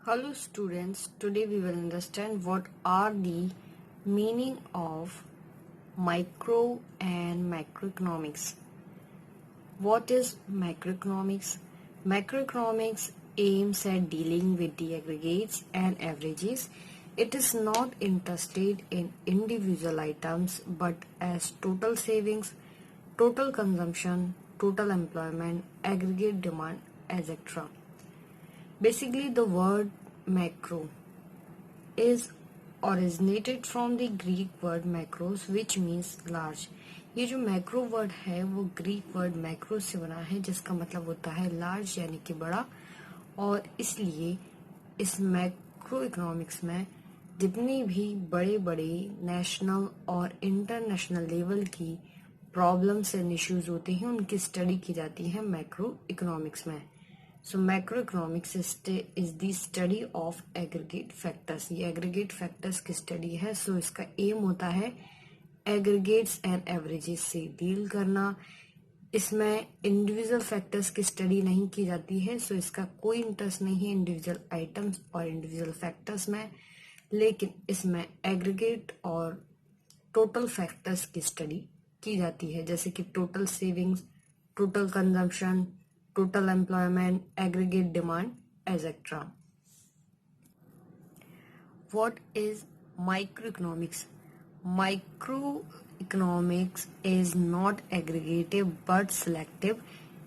Hello students, today we will understand what are the meaning of micro and macroeconomics. What is macroeconomics? Macroeconomics aims at dealing with the aggregates and averages. It is not interested in individual items but as total savings, total consumption, total employment, aggregate demand, etc. Basically, the word macro is originated from the Greek word macros which means large. ये जो macro word है वो Greek word macro से बना है जिसका मतलब होता है लार्ज यानी कि बड़ा। और इसलिए इस मैक्रो इकोनॉमिक्स में जितनी भी बड़े बड़े नेशनल और इंटरनेशनल लेवल की प्रॉब्लम्स एंड इश्यूज होते हैं उनकी स्टडी की जाती है मैक्रो इकोनॉमिक्स में। So macroeconomics is the study of aggregate factors. ये aggregate factors की study है। So इसका aim होता है aggregates and averages से deal करना। इसमें individual factors की study नहीं की जाती है। So इसका कोई interest नहीं है individual items और individual factors में, लेकिन इसमें aggregate और total factors की study की जाती है, जैसे कि total savings, total consumption, total employment, aggregate demand, etc. What is microeconomics? Microeconomics is not aggregative but selective.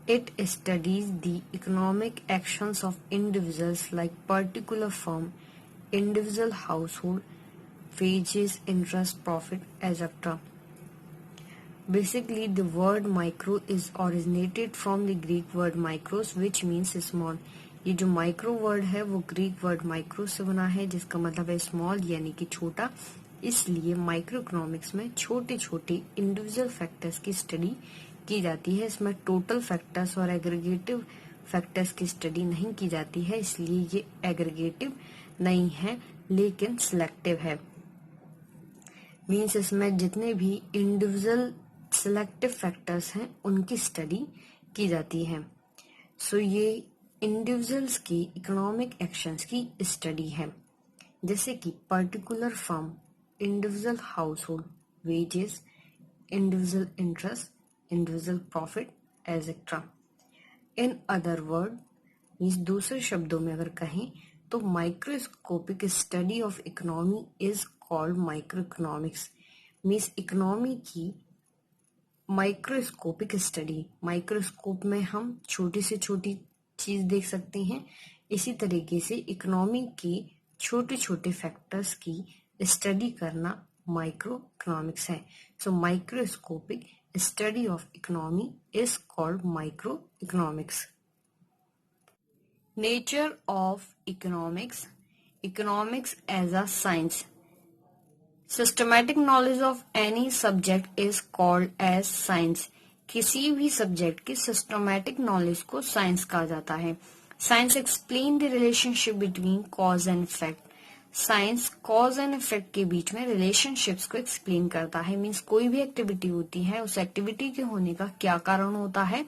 It studies the economic actions of individuals like particular firm, individual household, wages, interest, profit, etc. Basically, the word micro is originated from the Greek word micros which means small. ये जो micro word है वो Greek word micro से बना है जिसका मतलब है स्मॉल यानी कि छोटा। इसलिए माइक्रो इकोनॉमिक्स में छोटे छोटे इंडिविजुअल फैक्टर्स की स्टडी की जाती है। इसमें टोटल फैक्टर्स और एग्रीगेटिव फैक्टर्स की स्टडी नहीं की जाती है, इसलिए ये एग्रीगेटिव नहीं है लेकिन सिलेक्टिव है। मीन्स इसमें जितने भी इंडिविजुअल सिलेक्टिव फैक्टर्स हैं उनकी स्टडी की जाती है। सो ये इंडिविजुअल्स की इकोनॉमिक एक्शंस की स्टडी है, जैसे कि particular firm, individual house hold, wages, individual interest, individual profit etcetera. In other word means दूसरे शब्दों में अगर कहें तो microscopic study of economy is called micro economics. Means economy की माइक्रोस्कोपिक स्टडी, माइक्रोस्कोप में हम छोटी से छोटी चीज देख सकते हैं, इसी तरीके से इकोनॉमी के छोटे छोटे फैक्टर्स की स्टडी करना माइक्रो इकोनॉमिक्स है। So microscopic study of economy is called micro economics. Nature of economics, economics as a science. Systematic knowledge of any subject is called as science. किसी भी सब्जेक्ट की systematic knowledge को science कहा जाता है। Science explain the relationship between cause and effect. Science cause and effect के बीच में relationships को एक्सप्लेन करता है। मीन्स कोई भी एक्टिविटी होती है, उस एक्टिविटी के होने का क्या कारण होता है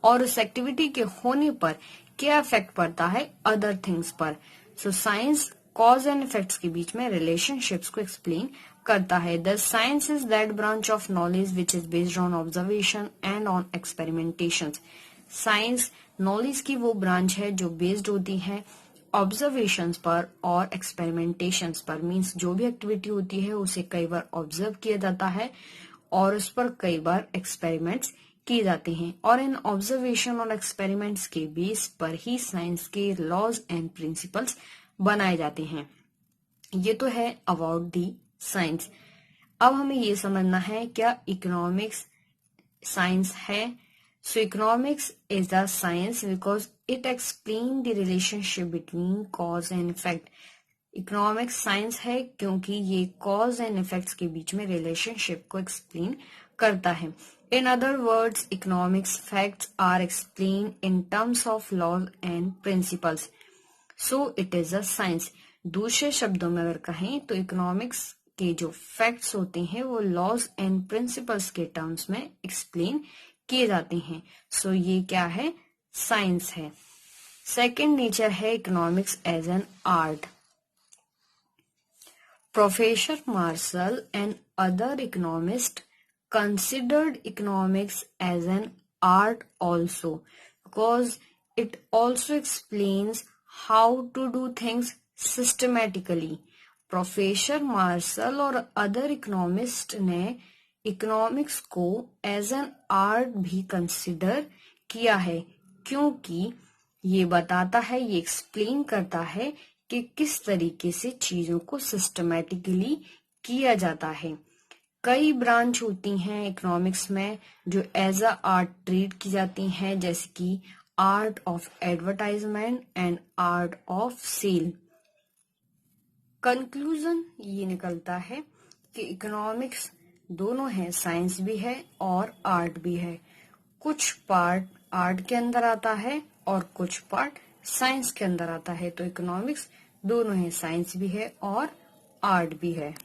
और उस एक्टिविटी के होने पर क्या इफेक्ट पड़ता है अदर थिंग्स पर। So science cause and effects के बीच में रिलेशनशिप्स को एक्सप्लेन करता है। The science is that branch of knowledge which is based on observation and on experimentation. Science knowledge की वो ब्रांच है जो बेस्ड होती है ऑब्जर्वेशंस पर और एक्सपेरिमेंटेशंस पर। मीन्स जो भी एक्टिविटी होती है उसे कई बार ऑब्जर्व किया जाता है और उस पर कई बार एक्सपेरिमेंट्स किए जाते हैं, और इन ऑब्जर्वेशन और एक्सपेरिमेंट्स के बेस पर ही साइंस के लॉज एंड प्रिंसिपल्स बनाए जाते हैं। ये तो है अबाउट दी साइंस। अब हमें ये समझना है क्या इकोनॉमिक्स साइंस है। So economics is the science because it explain the relationship between cause and effect. Economics science है क्योंकि ये कॉज एंड इफेक्ट्स के बीच में रिलेशनशिप को एक्सप्लेन करता है। In other words, economics facts are explain in terms of law and principles, so it is a science. दूसरे शब्दों में अगर कहें तो इकोनॉमिक्स के जो फैक्ट्स होते हैं वो लॉज एंड प्रिंसिपल्स के टर्म्स में एक्सप्लेन किए जाते हैं। सो ये क्या है? साइंस है। सेकंड नेचर है economics as an art. Professor Marshall and other economists considered economics as an art also, because it also explains how to do things systematically. Professor Marshall और other economist ने economics को as an art भी consider किया है, क्योंकि ये बताता है, ये एक्सप्लेन करता है कि किस तरीके से चीजों को सिस्टमैटिकली किया जाता है. कई ब्रांच होती हैं इकोनॉमिक्स में जो एज अ आर्ट ट्रीट की जाती हैं, जैसे कि art of advertisement and art of sale. Conclusion ये निकलता है कि इकोनॉमिक्स दोनों है, साइंस भी है और आर्ट भी है. कुछ पार्ट आर्ट के अंदर आता है और कुछ पार्ट साइंस के अंदर आता है. तो इकोनॉमिक्स दोनों है, साइंस भी है और आर्ट भी है.